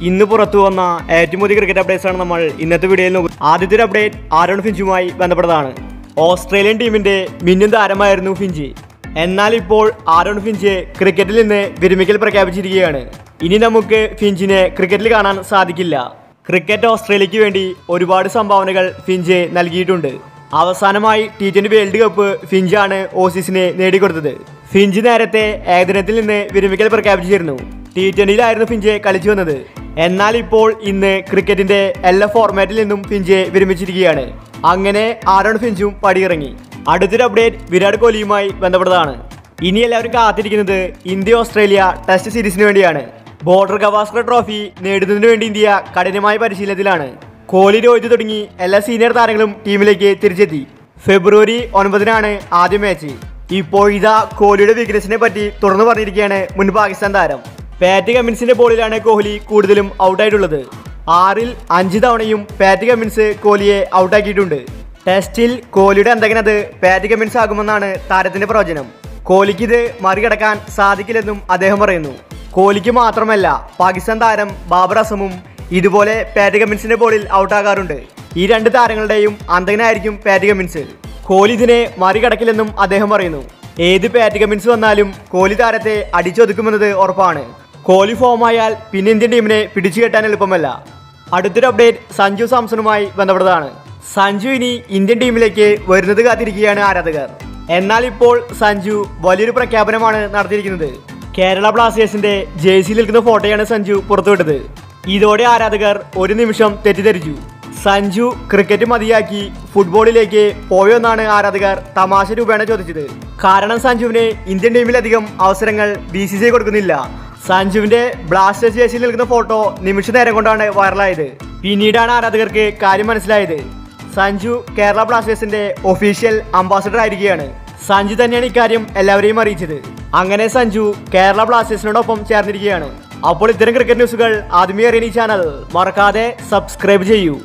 ഇന്ന് പുറത്തു വന്ന ഏറ്റവും പുതിയ ക്രിക്കറ്റ് അപ്ഡേറ്റ്സ് ആണ് നമ്മൾ ഇന്നത്തെ വീഡിയോയിൽ നോക്കുന്നത്. ആദ്യത്തെ ഒരു അപ്ഡേറ്റ് ആരോൺ ഫിഞ്ചുമായി ബന്ധപ്പെട്ടതാണ്. ഓസ്ട്രേലിയൻ ടീമിന്റെ മിന്നും താരമായിരുന്നു ഫിഞ്ച്. എന്നാൽ ഇപ്പോൾ ആരോൺ ഫിഞ്ച് ക്രിക്കറ്റിൽ നിന്ന് വിരമിക്കൽ പ്രഖ്യാപിച്ചിരിക്കുകയാണ്. ഇനി നമുക്ക് ഫിഞ്ചിനെ ക്രിക്കറ്റിൽ കാണാൻ സാധിക്കില്ല. ക്രിക്കറ്റ് ഓസ്ട്രേലിയക്ക് വേണ്ടി ഒരുപാട് സംഭാവനകൾ ഫിഞ്ച് നൽകിയിട്ടുണ്ട്. അവസാനമായി T20 വേൾഡ് കപ്പ് ഫിഞ്ചാണ് ഓസീസിനെ നേടിക്കൊടുത്തത്. ഫിഞ്ച് നേരത്തെ ഏകദിനത്തിൽ നിന്ന് വിരമിക്കൽ പ്രഖ്യാപിച്ചിരുന്നു. T20യിലായിരുന്നു ഫിഞ്ച് കളിച്ചു വന്നത്. എന്നാൽ ഇപ്പോൾ ഇന്ന് ക്രിക്കറ്റിന്റെ എല്ലാ ഫോർമാറ്റിൽ നിന്നും ഫിഞ്ച് വിരമിച്ചിരിക്കുകയാണ്. അങ്ങനെ ആരോൺ ഫിഞ്ചും പടിയിറങ്ങി. അടുത്തൊരു അപ്ഡേറ്റ് വിരാട് കോഹ്ലിയുമായി ബന്ധപ്പെട്ടതാണ്. ഇനി എല്ലാവരും കാത്തിരിക്കുന്നത് ഇന്ത്യ ഓസ്ട്രേലിയ ടെസ്റ്റ് സീരീസിന് വേണ്ടിയാണ്. ബോർഡർ ഗവാസ്കർ ട്രോഫി നേടുന്നതിന് വേണ്ടി ഇന്ത്യ കഠിനമായ പരിശീലനത്തിലാണ്. കോഹ്ലി, രോഹിത് തുടങ്ങി എല്ലാ സീനിയർ താരങ്ങളും ടീമിലേക്ക് തിരിച്ചെത്തി. ഫെബ്രുവരി 9-നാണ് ആദ്യ മാച്ച്. ഇപ്പോൾ ഇതാ കോഹ്ലിയുടെ വീക്ക്നെസിനെ പറ്റി തുറന്നു പറഞ്ഞിരിക്കുകയാണ് മുൻ പാകിസ്ഥാൻ താരം. പാറ്റ് കമ്മിൻസിന്റെ ബോളിലാണ് കോഹ്ലി കൂടുതലും ഔട്ടായിട്ടുള്ളത്. 6-ൽ 5 തവണയും പാറ്റ് കമ്മിൻസ് കോഹ്ലിയെ ഔട്ടാക്കിയിട്ടുണ്ട്. ടെസ്റ്റിൽ കോഹ്ലിയുടെ എന്തെങ്കിലും പാറ്റ് കമ്മിൻസ് ആകുമെന്നാണ് താരത്തിന്റെ പ്രവചനം. കോഹ്ലിക്ക് ഇത് മറികടക്കാൻ സാധിക്കില്ലെന്നും അദ്ദേഹം പറയുന്നു. കോഹ്ലിക്ക് മാത്രമല്ല, പാകിസ്ഥാൻ താരം ബാബർ അസമും ഇതുപോലെ പാറ്റ് കമ്മിൻസിന്റെ ബോളിൽ ഔട്ടാകാറുണ്ട്. ഈ രണ്ട് താരങ്ങളുടെയും അന്തകനായിരിക്കും പാറ്റ് കമ്മിൻസ്. കോഹ്ലി ഇതിനെ മറികടക്കില്ലെന്നും അദ്ദേഹം പറയുന്നു. ഏത് പാറ്റ് കമ്മിൻസ് വന്നാലും കോഹ്ലി താരത്തെ അടിച്ചൊതുക്കുമെന്നത് ഉറപ്പാണ്. കോഹ്ലി ഫോമായാൽ പിന്നെ ഇന്ത്യൻ ടീമിനെ പിടിച്ചു കെട്ടാൻ എളുപ്പമല്ല. അടുത്തൊരു അപ്ഡേറ്റ് സഞ്ജു സാംസണുമായി ബന്ധപ്പെട്ടതാണ്. സഞ്ജു ഇനി ഇന്ത്യൻ ടീമിലേക്ക് വരുന്നത് കാത്തിരിക്കുകയാണ് ആരാധകർ. എന്നാൽ ഇപ്പോൾ സഞ്ജു വലിയൊരു പ്രഖ്യാപനമാണ് നടത്തിയിരിക്കുന്നത്. കേരള ബ്ലാസ്റ്റേഴ്സിന്റെ ജേഴ്സിയിൽ നിൽക്കുന്ന ഫോട്ടോയാണ് സഞ്ജു പുറത്തുവിട്ടത്. ഇതോടെ ആരാധകർ ഒരു നിമിഷം തെറ്റിദ്ധരിച്ചു. സഞ്ജു ക്രിക്കറ്റ് മതിയാക്കി ഫുട്ബോളിലേക്ക് പോയോന്നാണ് ആരാധകർ തമാശ രൂപേണ ചോദിച്ചത്. കാരണം സഞ്ജുവിന് ഇന്ത്യൻ ടീമിലധികം അവസരങ്ങൾ BCCI കൊടുക്കുന്നില്ല. സഞ്ജുവിന്റെ ബ്ലാസ്റ്റേഴ്സ് ജേഴ്സിയിൽ നിൽക്കുന്ന ഫോട്ടോ നിമിഷ നേരം കൊണ്ടാണ് വൈറലായത്. പിന്നീടാണ് ആരാധകർക്ക് കാര്യം മനസ്സിലായത്. സഞ്ജു കേരള ബ്ലാസ്റ്റേഴ്സിന്റെ ഒഫീഷ്യൽ അംബാസഡർ ആയിരിക്കുകയാണ്. സഞ്ജു തന്നെയാണ് ഇക്കാര്യം എല്ലാവരെയും അറിയിച്ചത്. അങ്ങനെ സഞ്ജു കേരള ബ്ലാസ്റ്റേഴ്സിനോടൊപ്പം ചേർന്നിരിക്കുകയാണ്. അപ്പോൾ ഇത്തരം ക്രിക്കറ്റ് ന്യൂസുകൾ ആദ്യമേ അറിയാൻ ഈ ചാനൽ മറക്കാതെ സബ്സ്ക്രൈബ് ചെയ്യൂ.